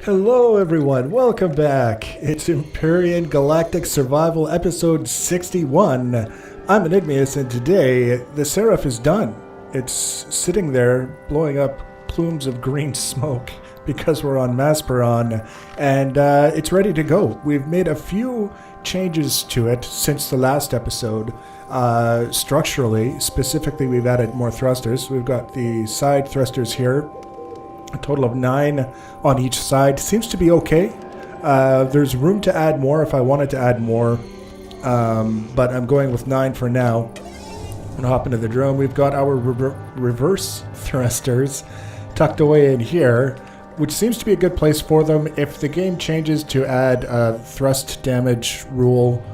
Hello everyone, welcome back. It's Empyrion Galactic Survival episode 61. I'm Enigmius and today the Seraph is done. It's sitting there blowing up plumes of green smoke because we're on Masperon and it's ready to go. We've made a few changes to it since the last episode. Structurally, specifically, we've added more thrusters. We've got the side thrusters here. A total of 9 on each side. Seems to be okay. There's room to add more if I wanted to add more, but I'm going with 9 for now. I'm going to hop into the drone. We've got our reverse thrusters tucked away in here, which seems to be a good place for them. If the game changes to add a thrust damage rule,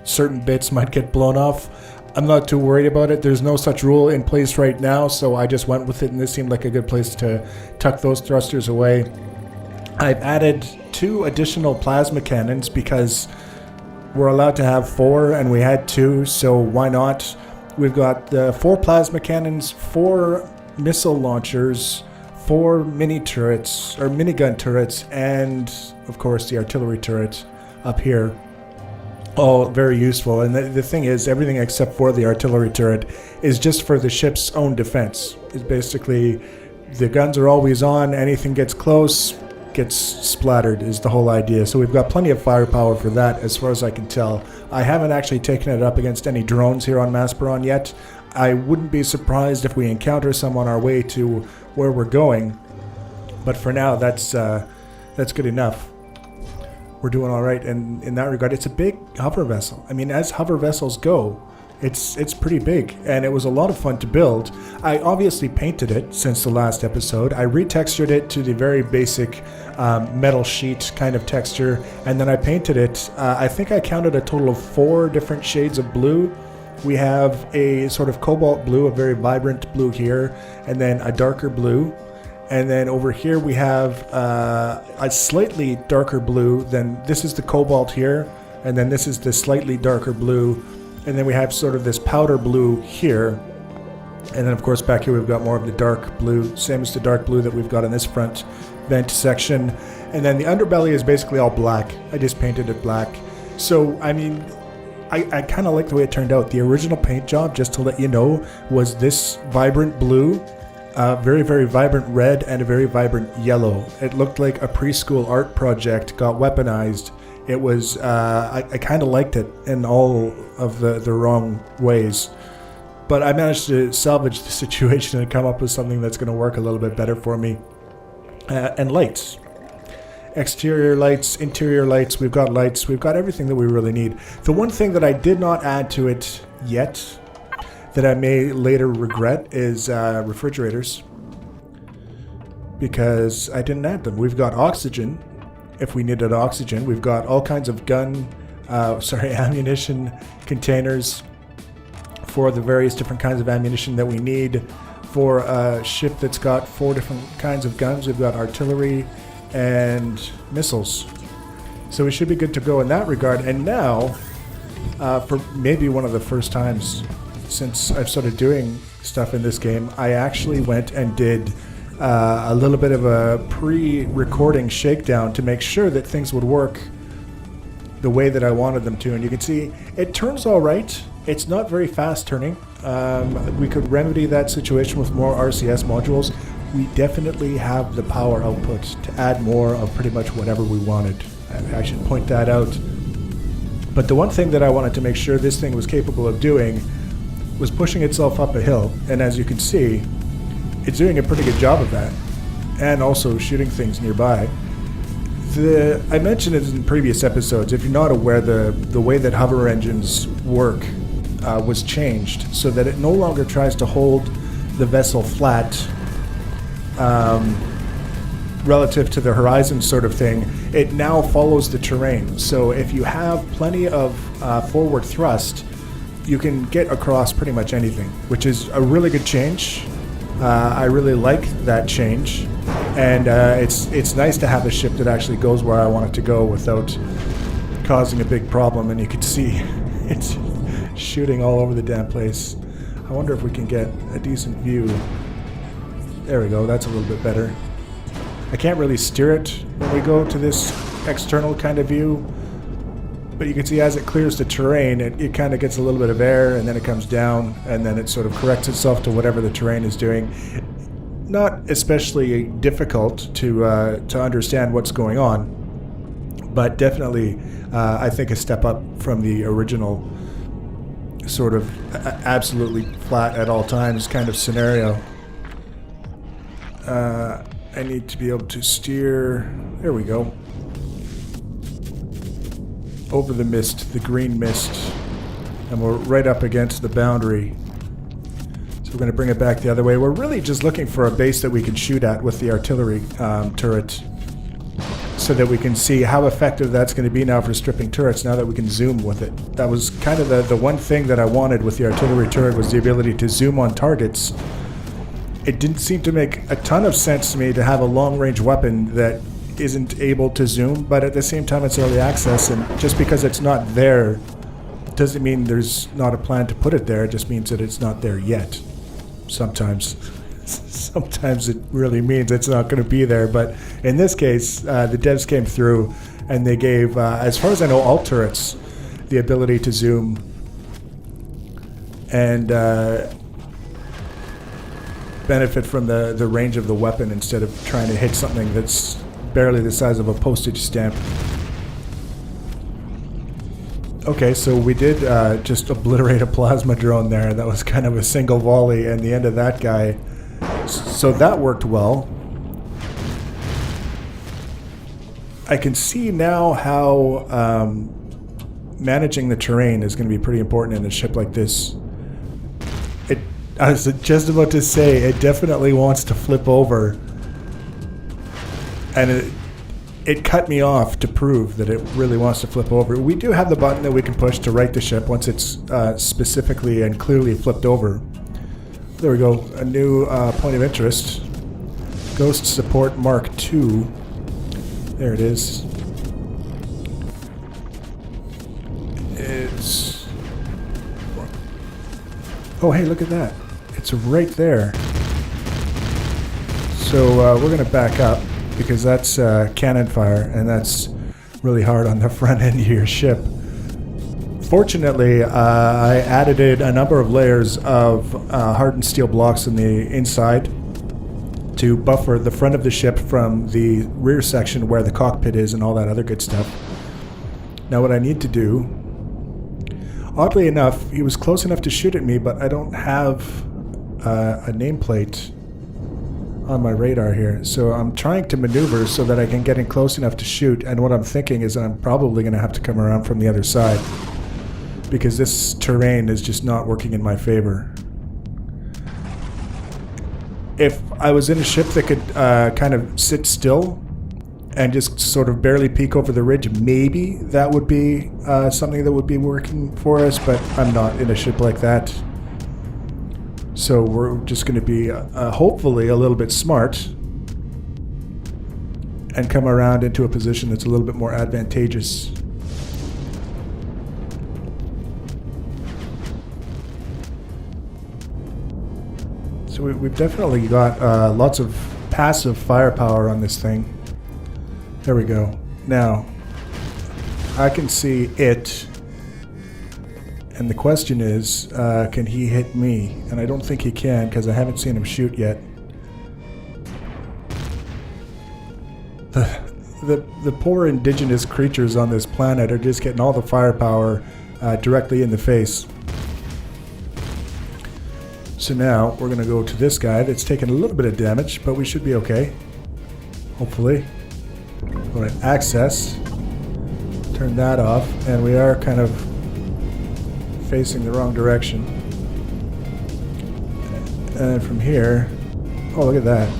certain bits might get blown off. I'm not too worried about it. There's no such rule in place right now, so I just went with it, and this seemed like a good place to tuck those thrusters away. I've added 2 additional plasma cannons because we're allowed to have 4, and we had 2, so why not? We've got the 4 plasma cannons, 4 missile launchers, 4 mini turrets, or minigun turrets, and, of course, the artillery turret up here. All very useful, and the thing is, everything except for the artillery turret is just for the ship's own defense. It's basically, the guns are always on, anything gets close, gets splattered is the whole idea. So we've got plenty of firepower for that as far as I can tell. I haven't actually taken it up against any drones here on Masperon yet. I wouldn't be surprised if we encounter some on our way to where we're going, but for now that's good enough. We're doing all right, and in that regard, it's a big hover vessel. I mean, as hover vessels go, it's pretty big, and it was a lot of fun to build. I obviously painted it since the last episode. I retextured it to the very basic metal sheet kind of texture, and then I painted it. I think I counted a total of 4 different shades of blue. We have a sort of cobalt blue, a very vibrant blue here, and then a darker blue. And then over here we have a slightly darker blue. Then this is the cobalt here, and then this is the slightly darker blue, and then we have sort of this powder blue here. And then of course back here we've got more of the dark blue, same as the dark blue that we've got in this front vent section. And then the underbelly is basically all black. I just painted it black. So I mean, I kind of like the way it turned out. The original paint job, just to let you know, was this vibrant blue, very, very vibrant red, and a very vibrant yellow. It looked like a preschool art project got weaponized. It was, I kind of liked it in all of the wrong ways. But I managed to salvage the situation and come up with something that's going to work a little bit better for me. And lights. Exterior lights, interior lights, we've got everything that we really need. The one thing that I did not add to it yet, that I may later regret, is refrigerators, because I didn't add them. We've got oxygen if we needed oxygen. We've got all kinds of ammunition containers for the various different kinds of ammunition that we need for a ship that's got 4 different kinds of guns. We've got artillery and missiles, so we should be good to go in that regard. And now, for maybe one of the first times since I've started doing stuff in this game, I actually went and did a little bit of a pre-recording shakedown to make sure that things would work the way that I wanted them to. And you can see it turns all right. It's not very fast turning. We could remedy that situation with more RCS modules. We definitely have the power output to add more of pretty much whatever we wanted. I should point that out. But the one thing that I wanted to make sure this thing was capable of doing was pushing itself up a hill, and as you can see, it's doing a pretty good job of that, and also shooting things nearby. I mentioned it in previous episodes. If you're not aware, the way that hover engines work was changed so that it no longer tries to hold the vessel flat relative to the horizon sort of thing. It now follows the terrain. So if you have plenty of forward thrust, you can get across pretty much anything, which is a really good change. I really like that change, and it's nice to have a ship that actually goes where I want it to go without causing a big problem. And you can see it's shooting all over the damn place. I wonder if we can get a decent view. There we go, that's a little bit better. I can't really steer it when we go to this external kind of view. But you can see as it clears the terrain, it kind of gets a little bit of air, and then it comes down, and then it sort of corrects itself to whatever the terrain is doing. Not especially difficult to understand what's going on, but definitely I think a step up from the original sort of absolutely flat at all times kind of scenario. I need to be able to steer. There we go. Over the mist, the green mist, and we're right up against the boundary. So we're going to bring it back the other way. We're really just looking for a base that we can shoot at with the artillery turret, so that we can see how effective that's going to be now for stripping turrets, now that we can zoom with it. That was kind of the one thing that I wanted with the artillery turret, was the ability to zoom on targets. It didn't seem to make a ton of sense to me to have a long-range weapon that isn't able to zoom, but at the same time it's early access, and just because it's not there doesn't mean there's not a plan to put it there. It just means that it's not there yet. Sometimes it really means it's not going to be there, but in this case the devs came through and they gave, as far as I know, all turrets the ability to zoom and benefit from the range of the weapon instead of trying to hit something that's barely the size of a postage stamp. Okay, so we did just obliterate a plasma drone there. That was kind of a single volley, and the end of that guy. So that worked well. I can see now how managing the terrain is going to be pretty important in a ship like this. I was just about to say, it definitely wants to flip over. And it cut me off to prove that it really wants to flip over. We do have the button that we can push to right the ship once it's specifically and clearly flipped over. There we go. A new point of interest. Ghost Support Mark II. There it is. It's... Oh, hey, look at that. It's right there. So we're going to back up, because that's cannon fire, and that's really hard on the front end of your ship. Fortunately, I added a number of layers of hardened steel blocks in the inside to buffer the front of the ship from the rear section where the cockpit is and all that other good stuff. Now what I need to do, oddly enough, he was close enough to shoot at me, but I don't have a nameplate on my radar here, so I'm trying to maneuver so that I can get in close enough to shoot, and what I'm thinking is I'm probably going to have to come around from the other side, because this terrain is just not working in my favor. If I was in a ship that could kind of sit still and just sort of barely peek over the ridge, maybe that would be something that would be working for us, but I'm not in a ship like that. So we're just going to be hopefully a little bit smart and come around into a position that's a little bit more advantageous. So we've definitely got lots of passive firepower on this thing. There we go. Now, I can see it. And the question is, can he hit me? And I don't think he can, because I haven't seen him shoot yet. The poor indigenous creatures on this planet are just getting all the firepower directly in the face. So now we're going to go to this guy that's taken a little bit of damage, but we should be okay. Hopefully. Go to access. Turn that off, and we are kind of facing the wrong direction. And from here, oh, look at that.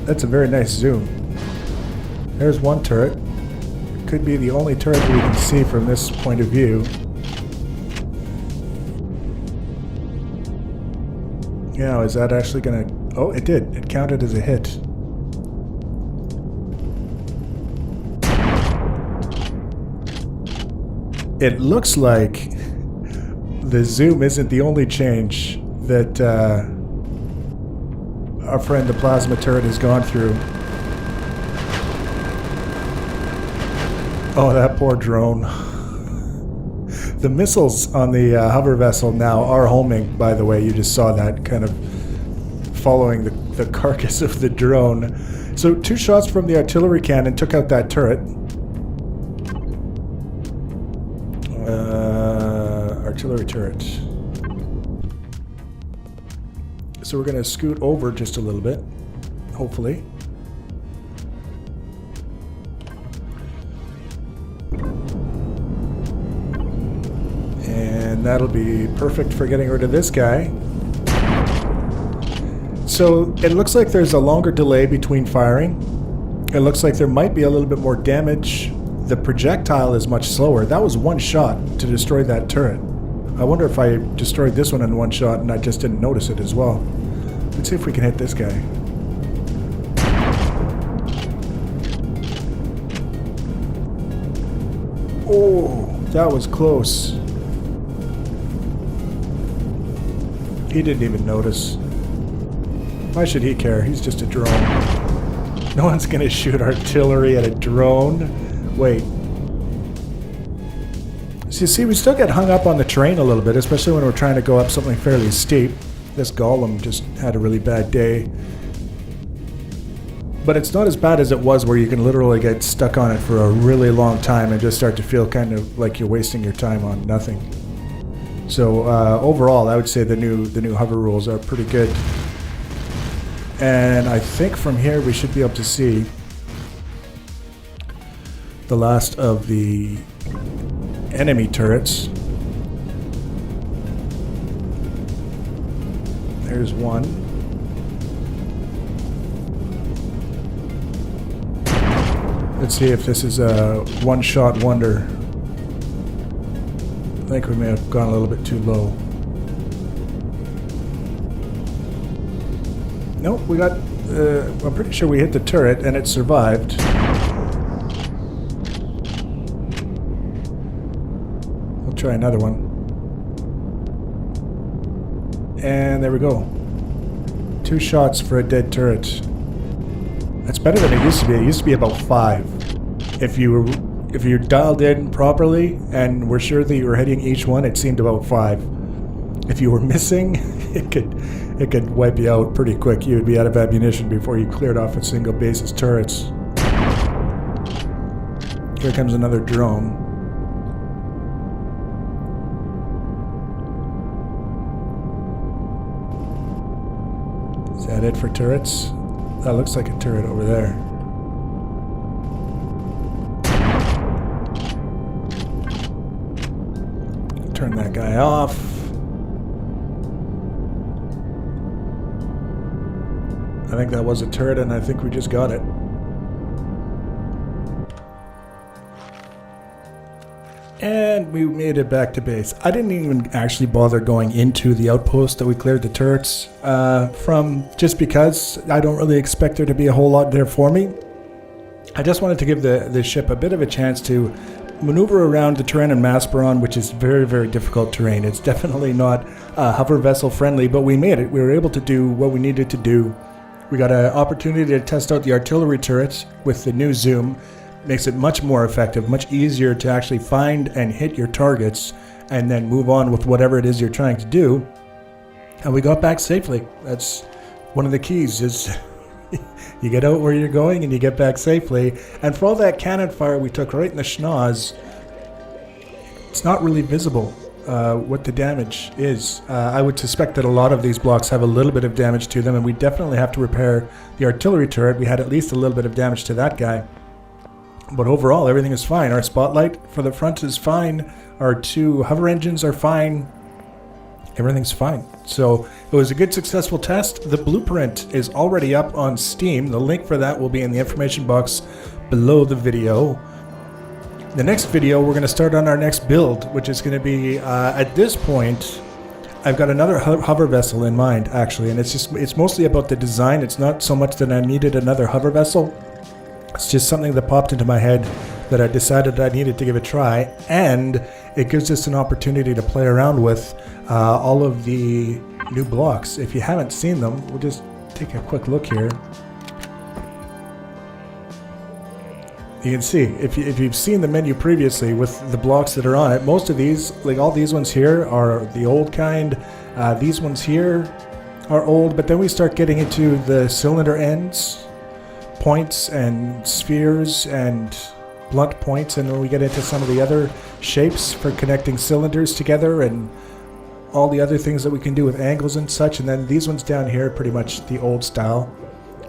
That's a very nice zoom. There's one turret. Could be the only turret that we can see from this point of view. Yeah, is that actually gonna... Oh, it did. It counted as a hit. It looks like the zoom isn't the only change that our friend the plasma turret has gone through. Oh, that poor drone. The missiles on the hover vessel now are homing, by the way. You just saw that kind of following the carcass of the drone. So 2 shots from the artillery cannon took out that turret. Artillery turret. So we're going to scoot over just a little bit, hopefully. And that'll be perfect for getting rid of this guy. So it looks like there's a longer delay between firing. It looks like there might be a little bit more damage. The projectile is much slower. That was 1 shot to destroy that turret. I wonder if I destroyed this one in 1 shot and I just didn't notice it as well. Let's see if we can hit this guy. Oh, that was close. He didn't even notice. Why should he care? He's just a drone. No one's gonna shoot artillery at a drone. Wait. So you see, we still get hung up on the terrain a little bit, especially when we're trying to go up something fairly steep. This golem just had a really bad day. But it's not as bad as it was where you can literally get stuck on it for a really long time and just start to feel kind of like you're wasting your time on nothing. So overall, I would say the new hover rules are pretty good. And I think from here we should be able to see the last of the enemy turrets. There's one. Let's see if this is a one-shot wonder. I think we may have gone a little bit too low. Nope, we got... I'm pretty sure we hit the turret and it survived. We'll try another one. And there we go. 2 shots for a dead turret. That's better than it used to be. It used to be about 5. If you dialed in properly and were sure that you were hitting each one, it seemed about 5. If you were missing, it could wipe you out pretty quick. You would be out of ammunition before you cleared off a single base's turrets. Here comes another drone. Is that it for turrets? That looks like a turret over there. Turn that guy off. I think that was a turret, and I think we just got it. And we made it back to base. I didn't even actually bother going into the outpost that we cleared the turrets from, just because I don't really expect there to be a whole lot there for me. I just wanted to give the ship a bit of a chance to maneuver around the terrain in Masperon, which is very, very difficult terrain. It's definitely not hover vessel friendly, but we made it. We were able to do what we needed to do. We got an opportunity to test out the artillery turrets with the new zoom. Makes it much more effective, much easier to actually find and hit your targets and then move on with whatever it is you're trying to do. And we got back safely. That's one of the keys, is you get out where you're going and you get back safely. And for all that cannon fire we took right in the schnoz, it's not really visible what the damage is. I would suspect that a lot of these blocks have a little bit of damage to them, and we definitely have to repair the artillery turret. We had at least a little bit of damage to that guy. But overall, everything is fine. Our spotlight for the front is fine. Our 2 hover engines are fine. Everything's fine. So it was a good, successful test. The blueprint is already up on Steam. The link for that will be in the information box below the video. The next video, we're going to start on our next build, which is going to be, at this point, I've got another hover vessel in mind, actually. And it's mostly about the design. It's not so much that I needed another hover vessel. It's just something that popped into my head that I decided I needed to give a try, and it gives us an opportunity to play around with all of the new blocks. If you haven't seen them, we'll just take a quick look here. You can see, if you've seen the menu previously with the blocks that are on it, most of these, like all these ones here, are the old kind. These ones here are old, but then we start getting into the cylinder ends, points and spheres and blunt points, and then we get into some of the other shapes for connecting cylinders together and all the other things that we can do with angles and such. And then these ones down here, pretty much the old style.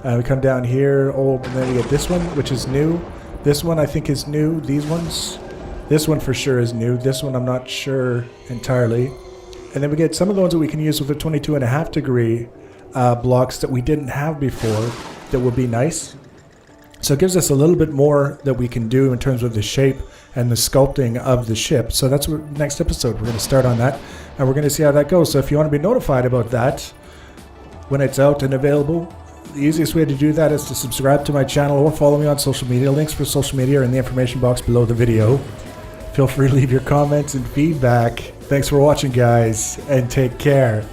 We come down here, old, and then we get this one, which is new. This one I think is new. These ones, this one for sure is new. This one I'm not sure entirely. And then we get some of the ones that we can use with the 22.5 degree blocks that we didn't have before that would be nice. So it gives us a little bit more that we can do in terms of the shape and the sculpting of the ship. So that's what next episode we're going to start on that, and we're going to see how that goes. So if you want to be notified about that when it's out and available, the easiest way to do that is to subscribe to my channel or follow me on social media. Links for social media are in the information box below the video. Feel free to leave your comments and feedback. Thanks for watching, guys, and take care.